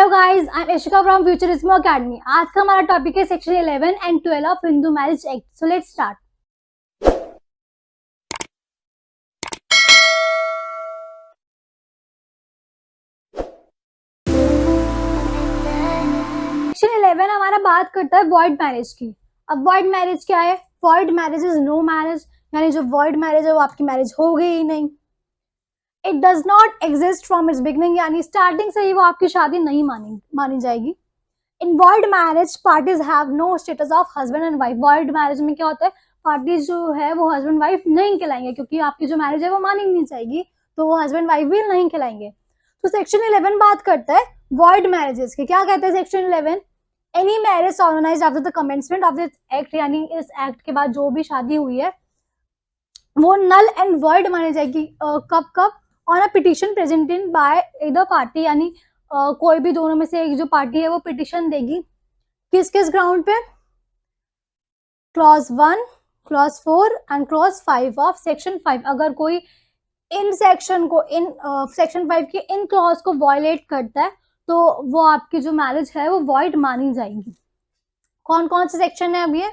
Hello guys, I am Ishika from futurism academy. आज का हमारा टॉपिक है section 11 and 12 of Hindu marriage act. So let's start. Section 11 हमारा बात करता है वॉइड मैरिज की। अब वॉइड मैरिज क्या है? Void marriage is no marriage, यानी जो वॉइड मैरिज है वो आपकी मैरिज हो गई ही नहीं। It does not exist from its beginning, यानी स्टार्टिंग से ही वो आपकी शादी नहीं मानी जाएगी। In void marriage parties have no status of husband and wife. Void marriage में क्या होता है, पार्टीज जो है वो हस्बैंड वाइफ नहीं कहलाएंगे, क्योंकि आपकी जो मैरिज है वो मानी नहीं जाएगी, तो वो हस्बैंड वाइफ भी नहीं कहलाएंगे। तो सेक्शन 11 बात करता है वॉइड मैरिजेस के। क्या कहते हैं section 11? Any marriage organised after the commencement of this act, यानी इस एक्ट के बाद जो भी शादी हुई है वो नल एंड वॉइड मानी जाएगी। कब कब? On a petition presented by either party, यानी कोई भी दोनों में से एक जो पार्टी है वो पिटिशन देगी। किस किस ग्राउंड पे? Clause 1, clause 4 and clause 5 of section 5। अगर कोई इन सेक्शन 5 के इन क्लॉज को वॉयलेट करता है तो वो आपकी जो मैरिज है वो वॉइड मानी जाएगी। कौन कौन से सेक्शन है अब ये?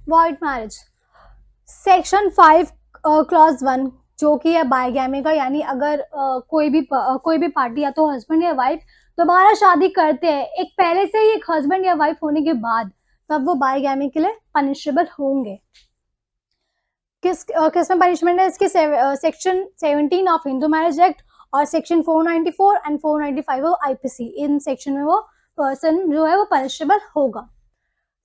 वॉइड मैरिज सेक्शन 5 क्लॉज 1 जो कि है बायगैमी का, यानी अगर कोई भी पार्टी या तो हस्बैंड या वाइफ दोबारा शादी करते हैं एक पहले से ही एक हस्बैंड या वाइफ होने के बाद, तब वो बायगैमी के लिए पनिशेबल होंगे। किस में पनिशमेंट है इसके? Section 17 of Hindu marriage act और सेक्शन 494 एंड 495 ऑफ आईपीसी। इन सेक्शन में वो पर्सन जो है वो पनिशेबल होगा।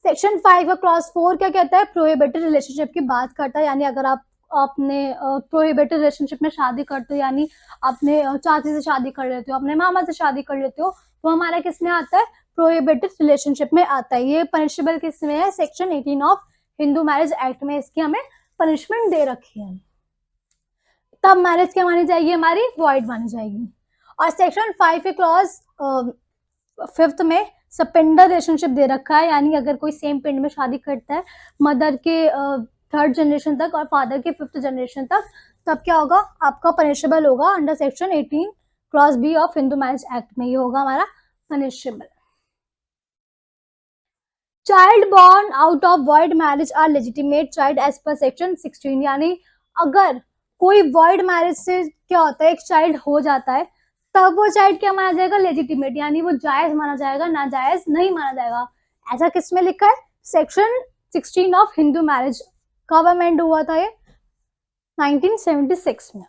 सेक्शन 5 का क्लॉज 4 क्या कहता है? प्रोहिबिटेड रिलेशनशिप की बात करता है, यानी अगर आप अपने प्रोहिबिटेड रिलेशनशिप में शादी करते हो, यानी अपने चाची से शादी कर लेते हो, अपने मामा से शादी कर लेते हो, तो हमारा किस में आता है? प्रोहिबिटेड रिलेशनशिप में आता है। ये पनिशेबल किस में है? Section 18 of Hindu marriage act में इसकी हमें पनिशमेंट दे रखी है। तब मैरिज क्या मानी जाएगी? हमारी वॉइड मानी जाएगी। और सेक्शन 5 के क्लॉज 5 में सपेंडर रिलेशनशिप दे रखा है, यानी अगर कोई सेम पिंड में शादी करता है मदर के 3rd जनरेशन तक और फादर के 5th जनरेशन तक, तब क्या होगा? आपका पनिशेबल होगा under section 18 clause B of Hindu marriage act में। ये होगा हमारा punishable. Child born out of void marriage are legitimate child as per section 16, यानी अगर कोई वॉइड मैरिज से क्या होता है, एक चाइल्ड हो जाता है, तब वो चाइल्ड क्या माना जाएगा? लेजिटिमेट, यानी वो जायज माना जाएगा, नाजायज नहीं माना जाएगा। ऐसा किस में लिखा है? Section 16 of Hindu marriage. कब अमेंड हुआ था ये? 1976 में।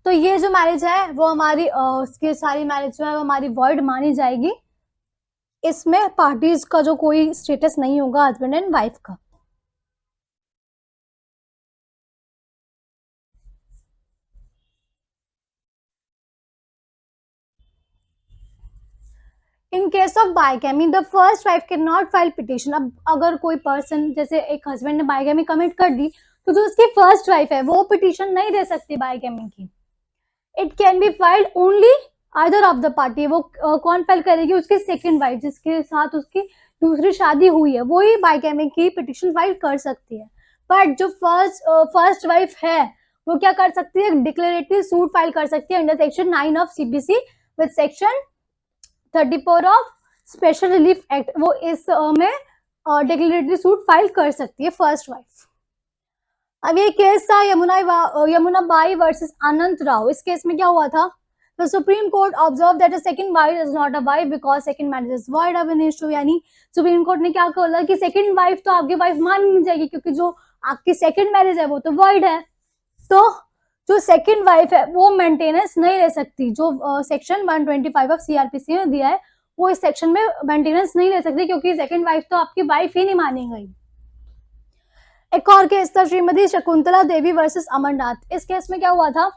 तो ये जो मैरिज है वो हमारी उसकी सारी मैरिज जो है वो हमारी वॉइड मानी जाएगी। इसमें पार्टीज का जो कोई स्टेटस नहीं होगा हस्बैंड एंड वाइफ का। In case of bigamy the first wife can not file petition. अब अगर कोई पर्सन, जैसे एक हस्बैंड ने बाइगैमी कमिट कर दी, तो जो उसकी फर्स्ट वाइफ है वो पिटिशन नहीं दे सकती बाइगैमी की। It can be filed only either of the party. वो कौन फाइल करेगी? उसकी सेकेंड वाइफ, जिसके साथ उसकी दूसरी शादी हुई है, वो ही बाइगैमी की पिटिशन फाइल कर सकती है। बट जो फर्स्ट वाइफ है वो क्या कर सकती है? डिक्लेरेटरी सूट फाइल कर सकती है under section 9 of CPC with section 34 of special relief act. वो इस में डिक्लेरेटरी सूट फाइल कर सकती है फर्स्ट वाइफ। अब ये केस था यमुना बाई वर्सेस अनंत राव। इस केस में क्या हुआ था? The Supreme Court observed that a second wife is not a wife because second marriage is void of an issue, यानी सुप्रीम कोर्ट ने क्या बोला कि सेकंड वाइफ तो आपकी वाइफ मानी नहीं जाएगी, क्योंकि जो आपकी सेकंड मैरिज है वो तो void है। तो जो सेकंड वाइफ है वो मेंटेनेंस नहीं ले सकती। जो सेक्शन 125 ऑफ सीआरपीसी में दिया है वो इस सेक्शन में मेंटेनेंस नहीं ले सकती, क्योंकि सेकंड वाइफ तो आपकी वाइफ ही नहीं मानी गई। एक और केस था श्रीमती शकुंतला देवी वर्सेस अमरनाथ। इस केस में क्या हुआ था?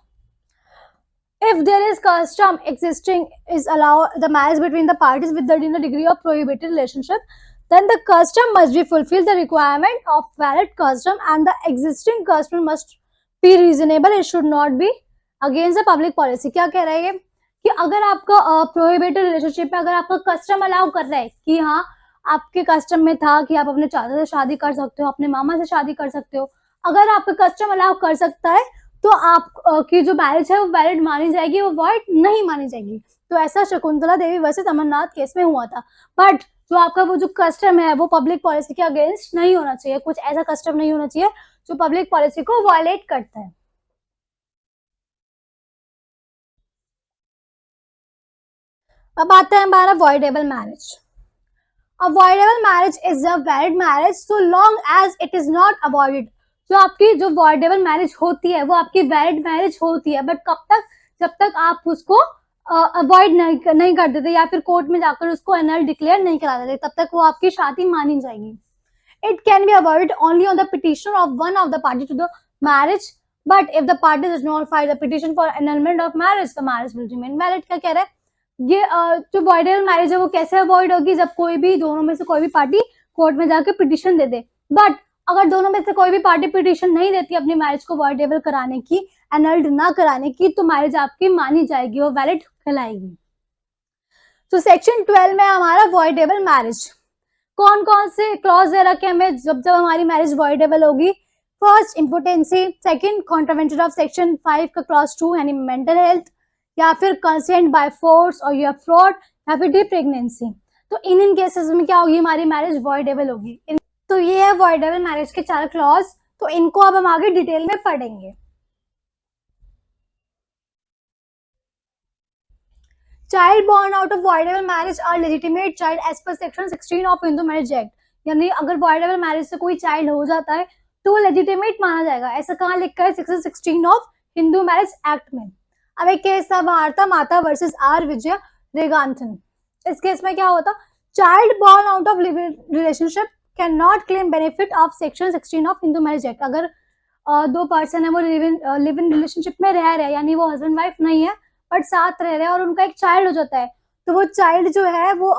If there is custom existing is allow the marriage between the parties with the degree of prohibited relationship, then the custom must be fulfill the requirement of valid custom and the existing custom must be reasonable. It should not be against the public policy. क्या कह रहा है ये? कि अगर आपका prohibited relationship में अगर आपका कस्टम अलाउ कर रहा है कि हाँ आपके कस्टम में था कि आप अपने चाचा से शादी कर सकते हो, अपने मामा से शादी कर सकते हो, अगर आपका कस्टम अलाउ कर सकता है तो आप की जो मैरिज है वो वैलिड मानी जाएगी, वो वॉइड नहीं मानी जाएगी। तो ऐसा शकुंतला देवी वर्सेस अमरनाथ केस में हुआ था। बट जो आपका वो जो कस्टम है वो पब्लिक पॉलिसी के अगेंस्ट नहीं होना चाहिए, कुछ ऐसा कस्टम नहीं होना चाहिए जो पब्लिक पॉलिसी को वायलेट करता है। अब आता है हमारा voidable marriage. Avoidable marriage is a valid marriage so long as it is not avoided. जो आपकी जो वॉइडेबल मैरिज होती है वो आपकी वैलिड मैरिज होती है, बट कब तक? जब तक आप उसको अवॉइड नहीं कर देते या फिर कोर्ट में जाकर उसको एनल डिक्लेयर नहीं करा देते, तब तक वो आपकी शादी मानी जाएगी। It can be avoided only on the petition of one of the party to the marriage, but if the party does not file the petition for annulment of marriage, the marriage will remain valid। क्या कह रहा है ये जो voidable marriage है वो कैसे avoid होगी? जब कोई भी दोनों में से कोई भी पार्टी कोर्ट में जाके पिटिशन दे दे। बट अगर दोनों में से कोई भी पार्टी पिटिशन नहीं देती अपनी मैरिज को वॉइडेबल कराने की, एनल्ड ना कराने की, तो मैरिज आपकी मानी जाएगी, वो वैलिड कहलाएगी। तो सेक्शन 12 में हमारा वॉइडेबल मैरिज कौन कौन से क्लॉज दे रखे हमें जब जब हमारी मैरिज वॉइडेबल होगी। First impotency, second contravention of section 5 का क्लॉज 2 यानी मेंटल हेल्थ, या फिर कंसेंट बाय फोर्स और या फ्रॉड, या फिर डी प्रेगनेंसी। तो इन केसेस में क्या होगी? हमारी मैरिज वॉइडेबल होगी। तो ये है वॉइडेबल मैरिज के 4 क्लॉज। तो इनको अब हम आगे डिटेल में पढ़ेंगे। Child born out of voidable marriage are legitimate child as per section 16 of Hindu marriage act. यानी अगर voidable मैरिज से कोई चाइल्ड हो जाता है तो वो लेजिटिमेट माना जाएगा। ऐसा कहाँ लिखा है? Section 16 of Hindu marriage act में। अब एक केस था भारता माता वर्सेस आर विजय रेगांथन। इस केस में क्या होता? Child born out of relationship can not claim benefit of section 16 of Hindu marriage act. अगर दो पर्सन है वो लिव इन रिलेशनशिप में रह रहे हैं, यानी वो हस्बैंड वाइफ नहीं है बट साथ रह रहे हैं और उनका एक चाइल्ड हो जाता है, तो वो चाइल्ड जो है वो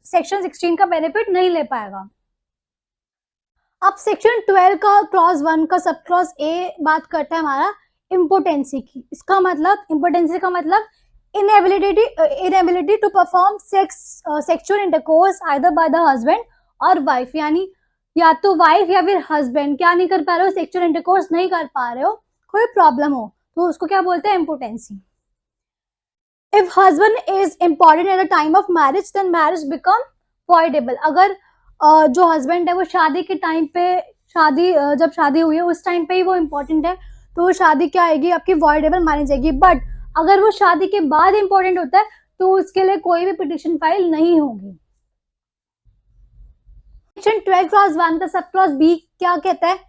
सेक्शन 16 का बेनिफिट नहीं ले पाएगा। अब सेक्शन 12 का क्लॉज 1 का सब क्लॉज ए बात करता है हमारा इम्पोर्टेंसी की। इसका मतलब, इम्पोर्टेंसी का मतलब inability to perform sexual intercourse either by the husband और वाइफ, यानी या तो वाइफ या फिर हस्बैंड क्या नहीं कर पा रहे हो? सेक्सुअल इंटरकोर्स नहीं कर पा रहे हो, कोई प्रॉब्लम हो, तो उसको क्या बोलते हैं? Impotency. If husband is important at the time of marriage, then marriage become voidable। अगर जो हस्बैंड है वो शादी के टाइम पे, जब शादी हुई है उस टाइम पे ही वो इम्पोर्टेंट है, तो वो शादी क्या आएगी? आपकी voidable मानी जाएगी। बट अगर वो शादी के बाद इम्पोर्टेंट होता है तो उसके लिए कोई भी पिटिशन फाइल नहीं होगी। सेक्शन 12 क्लॉज 1 का सब क्लॉज बी क्या कहता है?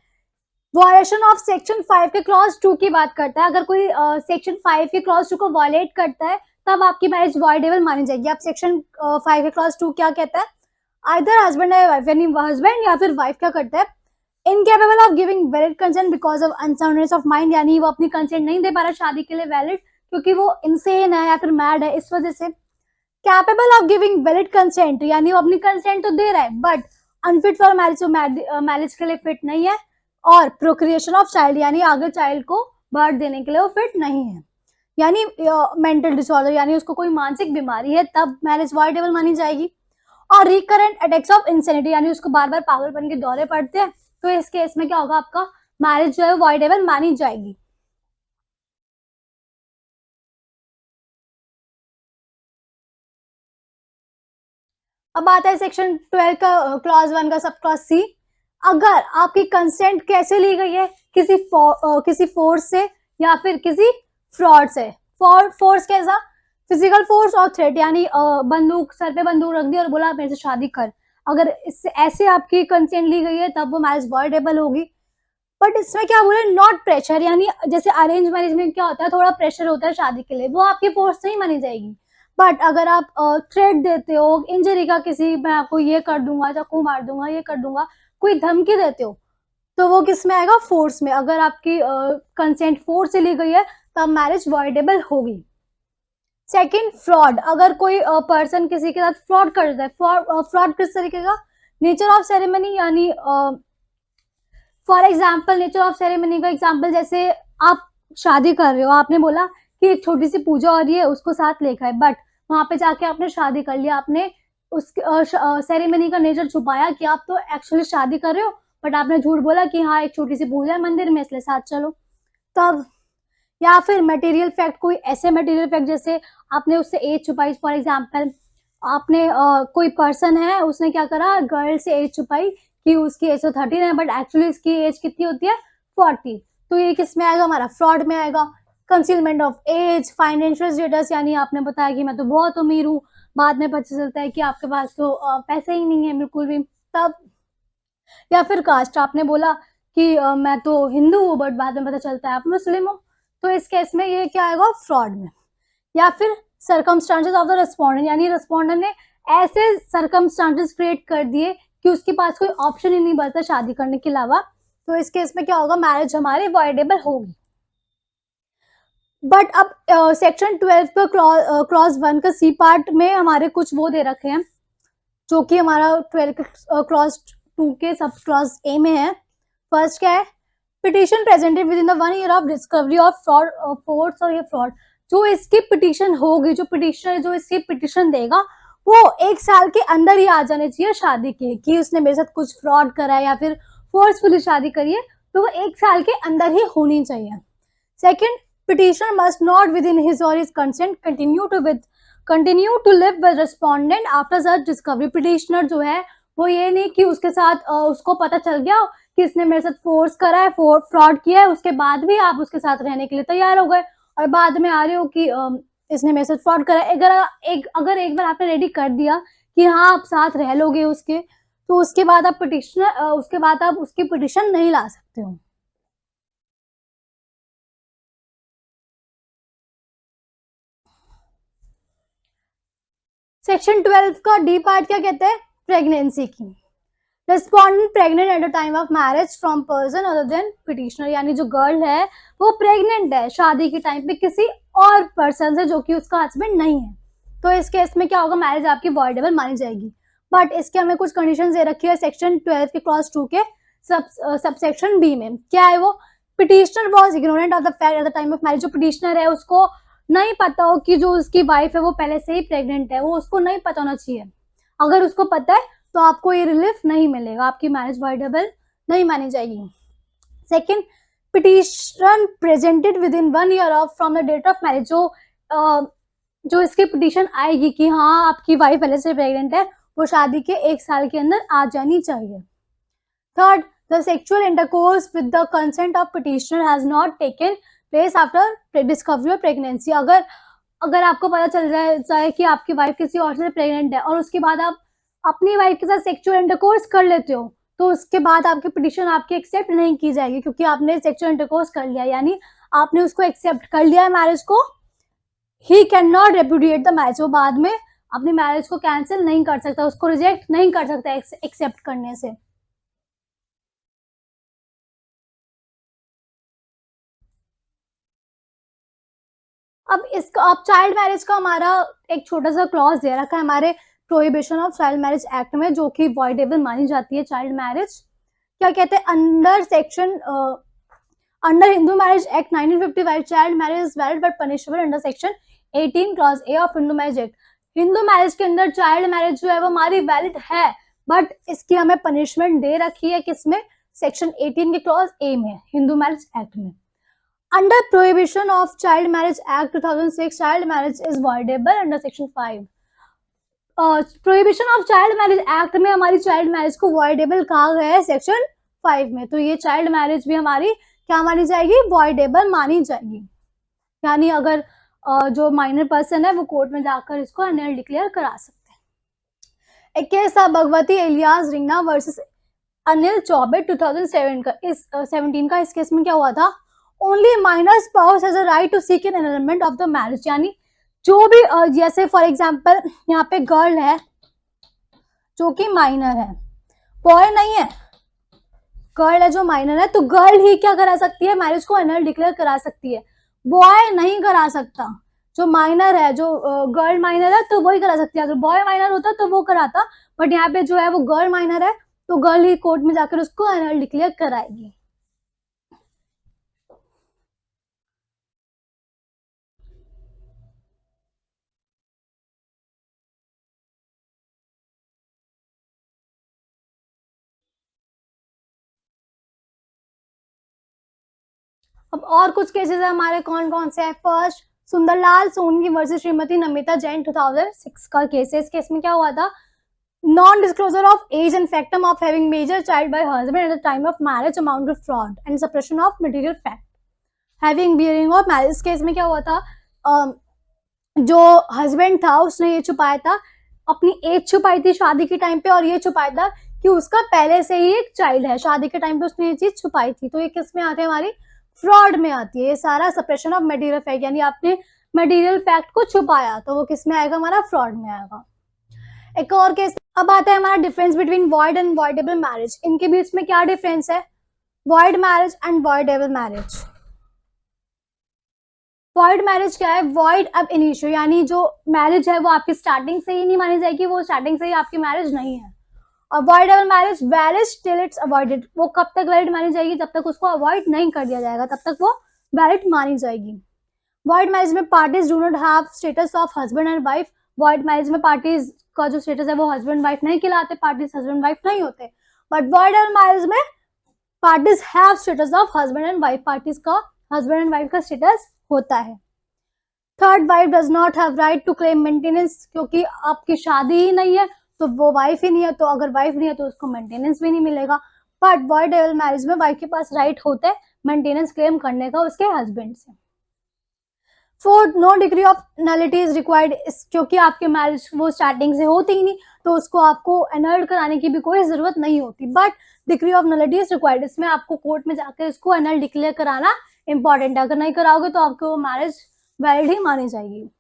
वायलेशन ऑफ सेक्शन 5 के क्लॉज 2 की बात करता है। अगर कोई सेक्शन 5 के क्लॉज 2 को वायलेट करता है तब आपकी मैरिज वॉइडेबल मानी जाएगी। अब सेक्शन 5 के क्लॉज 2 क्या कहता है? आइदर हस्बैंड या वाइफ, यानी हस्बैंड या फिर वाइफ क्या करता है? Incapable of giving valid consent because of unsoundness of mind, यानी वो अपनी कंसेंट नहीं दे पा रहा शादी के लिए वैलिड, क्योंकि वो इनसेन है या फिर मैड है, इस वजह से। Capable of giving valid consent, यानी वो अपनी कंसेंट तो दे रहा है but unfit for marriage, marriage के लिए फिट नहीं है। और प्रोक्रिएशन ऑफ चाइल्ड, यानी आगे चाइल्ड को बर्थ देने के लिए वो फिट नहीं है, यानी मेंटल डिसऑर्डर, यानी उसको कोई मानसिक बीमारी है, तब मैरिज वॉइडेबल मानी जाएगी। और रिकरेंट अटैक्स ऑफ इंसेनिटी, यानी उसको बार बार पागलपन के दौरे पड़ते हैं, तो इस केस में क्या होगा? आपका मैरिज जो है वॉइडेबल मानी जाएगी। अब आता है सेक्शन 12 का क्लॉज 1 का सब क्लॉज सी। अगर आपकी कंसेंट कैसे ली गई है? किसी फोर्स से या फिर किसी फ्रॉड से। फोर्स कैसा? फिजिकल फोर्स और थ्रेट, यानी बंदूक, सर पे बंदूक रख दी और बोला मेरे से शादी कर। अगर इससे ऐसे आपकी कंसेंट ली गई है तब वो मैरिज वॉइडेबल होगी। बट इसमें क्या बोले? नॉट प्रेशर, यानी जैसे अरेंज मैरिज में क्या होता है, थोड़ा प्रेशर होता है शादी के लिए, वो आपकी फोर्स नहीं मानी जाएगी। बट अगर आप थ्रेट देते हो इंजरी का, किसी मैं आपको ये कर दूंगा, चाकू मार दूंगा, ये कर दूंगा, कोई धमकी देते हो, तो वो किस में आएगा? फोर्स में। अगर आपकी कंसेंट फोर्स से ली गई है तब मैरिज वॉइडेबल होगी। Second, fraud. अगर कोई पर्सन किसी के साथ फ्रॉड कर देता है, फ्रॉड किस तरीके का? नेचर ऑफ सेरेमनी, यानी for example nature of ceremony का एग्जाम्पल, जैसे आप शादी कर रहे हो, आपने बोला कि एक छोटी सी पूजा हो रही है उसको साथ लेकर, बट वहां पे जाके आपने शादी कर लिया, आपने उस सेरेमनी का नेचर छुपाया कि आप तो एक्चुअली शादी कर रहे हो बट आपने झूठ बोला कि हाँ एक छोटी सी पूजा है मंदिर में इसलिए साथ चलो, तब। या फिर मटेरियल फैक्ट, कोई ऐसे मटेरियल फैक्ट जैसे आपने उससे एज छुपाई, फॉर एग्जाम्पल आपने कोई पर्सन है उसने क्या करा, गर्ल से एज छुपाई कि उसकी एज तो 13 है बट एक्चुअली इसकी एज कितनी होती है 40, तो ये किस में आएगा, हमारा फ्रॉड में आएगा। Concealment of age, financial status, यानी आपने बताया कि मैं तो बहुत अमीर हूँ, बाद में पता चलता है कि आपके पास तो पैसे ही नहीं है बिल्कुल भी, तब। या फिर कास्ट, आपने बोला कि मैं तो हिंदू हूँ बट बाद में पता चलता है आप मुस्लिम हो, तो इस केस में ये क्या आएगा, फ्रॉड में। या फिर सर्कमस्टांसेस ऑफ द रेस्पोंडेंट, यानी रेस्पोंडेंट ने ऐसे सर्कमस्टांसेस क्रिएट कर दिए कि उसके पास कोई ऑप्शन ही नहीं बचता शादी करने के अलावा, तो इस केस में क्या होगा, मैरिज हमारी वॉइडेबल होगी। बट अब सेक्शन 12 का क्लॉज 1 का सी पार्ट में हमारे कुछ वो दे रखे हैं, जो कि हमारा 12 क्लॉज 2 के सब क्लॉज ए में है। फर्स्ट क्या है, petition presented with in the 1 year of discovery of fraud, force और ये फ्रॉड, जो इसकी पिटिशन होगी, जो पिटिशनर जो इसकी पिटिशन देगा वो 1 साल के अंदर ही आ जाने चाहिए शादी के, कि उसने मेरे साथ कुछ फ्रॉड करा है या फिर फोर्सफुली शादी करी है, तो वो 1 साल के अंदर ही होनी चाहिए। Second, petitioner must not within his or his consent continue to live with respondent after such discovery। petitioner जो है वो ये नहीं कि उसके साथ उसको पता चल गया कि इसने मेरे साथ फोर्स करा है, फ्रॉड किया है, उसके बाद भी आप उसके साथ रहने के लिए तैयार हो गए और बाद में आ रहे हो कि इसने मेरे साथ फ्रॉड करा है। अगर एक बार आपने रेडी कर दिया कि हाँ आप साथ रह लोगे उसके, तो उसके बाद आप उसकी पिटिशन नहीं ला सकते हो। सेक्शन 12 का डी पार्ट क्या कहते हैं, प्रेगनेंसी की। Respondent pregnant eight the time of marriage from person other than petitioner, यानी जो गर्ल है वो प्रेग्नेंट है शादी के टाइम पे किसी और पर्सन से जो कि उसका हस्बैंड नहीं है, तो इस केस में क्या होगा, मैरिज आपकी वॉइडेबल मानी जाएगी। बट इसके हमें कुछ कंडीशन दे रखी है सेक्शन 12 के क्लॉज 2 के सबसेक्शन बी में। क्या है वो, petitioner was ignorant of the fact eight the time of marriage, जो पिटिशनर है उसको नहीं पता हो कि जो उसकी वाइफ है वो पहले से ही प्रेग्नेंट है, वो उसको नहीं पता होना चाहिए। अगर उसको पता है तो आपको ये रिलीफ नहीं मिलेगा, आपकी मैरिज वॉइडेबल नहीं मानी जाएगी। Second, petition presented within 1 year of from the date of marriage, जो इसकी पिटिशन आएगी कि हाँ आपकी वाइफ पहले से प्रेग्नेंट है, वो शादी के 1 साल के अंदर आ जानी चाहिए। Third, the sexual intercourse with the consent of petitioner has not taken place after discovery of pregnancy. अगर आपको पता चल जाए कि आपकी वाइफ किसी और से प्रेग्नेंट है और उसके बाद आप अपनी वाइफ के साथ सेक्सुअल इंटरकोर्स कर लेते हो, तो उसके बाद आपकी पिटिशन आपकी एक्सेप्ट नहीं की जाएगी, क्योंकि आपने सेक्सुअल इंटरकोर्स कर लिया, यानी आपने उसको एक्सेप्ट कर लिया है मैरिज को। He can not repudiate the marriage, वो बाद में अपनी मैरिज को कैंसिल नहीं कर सकता, उसको रिजेक्ट नहीं कर सकता एक्सेप्ट करने से। अब चाइल्ड मैरिज का हमारा एक छोटा सा क्लॉज दे रखा है हमारे prohibition of child marriage act में, जो कि वॉइडेबल मानी जाती है चाइल्ड मैरिज। क्या कहते हैं, under Hindu marriage act 1955 child marriage is valid but punishable under section 18 clause A of Hindu marriage act. Hindu marriage के अंदर चाइल्ड मैरिज जो है वो हमारी वैलिड है, बट इसकी हमें पनिशमेंट दे रखी है किसमें, सेक्शन 18 के क्लॉज ए में, हिंदू मैरिज एक्ट में। Under Prohibition of Child Marriage Act 2006, child marriage is voidable under Section 5. Prohibition of child marriage act में हमारी चाइल्ड मैरिज को वॉइडेबल कहा गया है सेक्शन 5 में, तो ये चाइल्ड मैरिज भी हमारी क्या मानी जाएगी, वॉइडेबल मानी जाएगी। यानी अगर जो माइनर पर्सन है वो कोर्ट में जाकर इसको अनल डिक्लेयर करा सकते हैं। एक केस था भगवती इलियास रिंगना वर्सेस अनिल चौबे 2007 का, इस 17 का। इस केस में क्या हुआ था, only minor spouse has a right to seek an annulment of the marriage, यानी जो भी जैसे फॉर एग्जांपल यहाँ पे गर्ल है जो कि माइनर है, बॉय नहीं है, गर्ल है जो माइनर है, तो गर्ल ही क्या करा सकती है, मैरिज को एनल डिक्लेयर करा सकती है, बॉय नहीं करा सकता। जो माइनर है, जो गर्ल माइनर है तो वही करा सकती है, अगर बॉय माइनर होता तो वो कराता, बट यहाँ पे जो है वो गर्ल माइनर है, तो गर्ल ही कोर्ट में जाकर उसको एनल डिक्लेयर कराएगी। अब और कुछ केसेस है हमारे, कौन कौन से हैं। फर्स्ट, सुंदरलाल सोनी वर्सेस श्रीमती नमिता जैन 2006 का केस है। इस केस में क्या हुआ था, non disclosure of age and factum of having major child by husband at the time of marriage amount of fraud and suppression of material fact having bearing of marriage. इस case में क्या हुआ था, जो हस्बैंड था उसने ये छुपाया था, अपनी एज छुपाई थी शादी के टाइम पे, और ये छुपाया था कि उसका पहले से ही एक चाइल्ड है। शादी के टाइम पे उसने ये चीज छुपाई थी। तो ये किस में आती है, हमारी फ्रॉड में आती है। ये सारा सप्रेशन ऑफ मटेरियल फैक्ट, यानी आपने मटेरियल फैक्ट को छुपाया, तो वो किस में आएगा, हमारा फ्रॉड में आएगा। एक और केस, अब आता है हमारा difference between void and voidable marriage. इनके बीच में क्या डिफरेंस है, void marriage and voidable marriage. Void marriage क्या है, वॉइड अब इनिशियो, यानी जो मैरिज है वो आपकी स्टार्टिंग से ही नहीं मानी जाएगी, वो स्टार्टिंग से ही आपकी मैरिज नहीं है। और voidable marriage valid till it's avoided, वो कब तक वैलिड मानी जाएगी, जब तक उसको अवॉइड नहीं कर दिया जाएगा तब तक वो वैलिड मानी जाएगी। वॉइड मैरिज में parties do not have status of husband and wife. Void marriage में पार्टीज का जो स्टेटस है वो हस्बैंड वाइफ नहीं कहलाते, पार्टीज हस्बैंड वाइफ नहीं होते। बट वॉइडेबल मैरिज में parties have status of husband and wife, parties का हस्बैंड एंड वाइफ का स्टेटस होता है। Third, wife does not have right to claim maintenance, क्योंकि आपकी शादी ही नहीं है तो वो वाइफ ही नहीं है, तो अगर वाइफ नहीं है तो उसको मेंटेनेंस भी नहीं मिलेगा। बट वॉइडेबल मैरिज में वाइफ के पास राइट होता है मेंटेनेंस क्लेम करने का उसके हस्बैंड से। Fourth, no degree of nullity is required, क्योंकि आपके मैरिज वो स्टार्टिंग से होती ही नहीं, तो उसको आपको एनल्ड कराने की भी कोई जरूरत नहीं होती। But degree of nullity is required, इसमें आपको कोर्ट में जाकर इसको एनल डिक्लेयर कराना इंपॉर्टेंट है। अगर नहीं कराओगे तो आपको वो मैरिज वैलिड ही मानी जाएगी।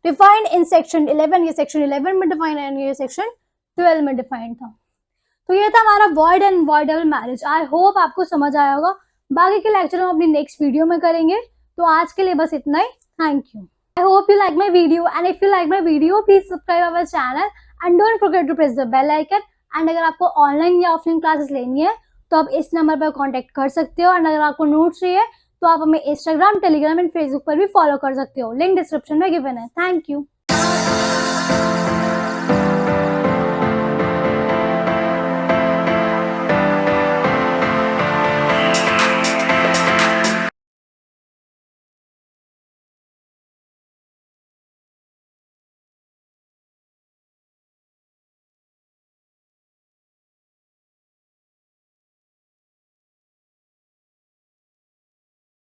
डिफाइंड इन सेक्शन 11, ये सेक्शन 11 में डिफाइन है, ये सेक्शन 12 में डिफाइन था। तो ये था हमारा void and voidable marriage. I hope आपको समझ आया होगा। बाकी के लेक्चर हम अपनी नेक्स्ट वीडियो में करेंगे। तो आज के लिए बस इतना ही। Thank you. I hope you like my video, and if you like my video please subscribe our channel and don't forget to press the bell icon। and अगर आपको ऑनलाइन या ऑफलाइन क्लासेस लेनी है तो आप इस नंबर पर contact कर सकते हो। एंड अगर आपको नोट्स चाहिए तो आप हमें इंस्टाग्राम, टेलीग्राम एंड फेसबुक पर भी फॉलो कर सकते हो। लिंक डिस्क्रिप्शन में गिवन है। Thank you.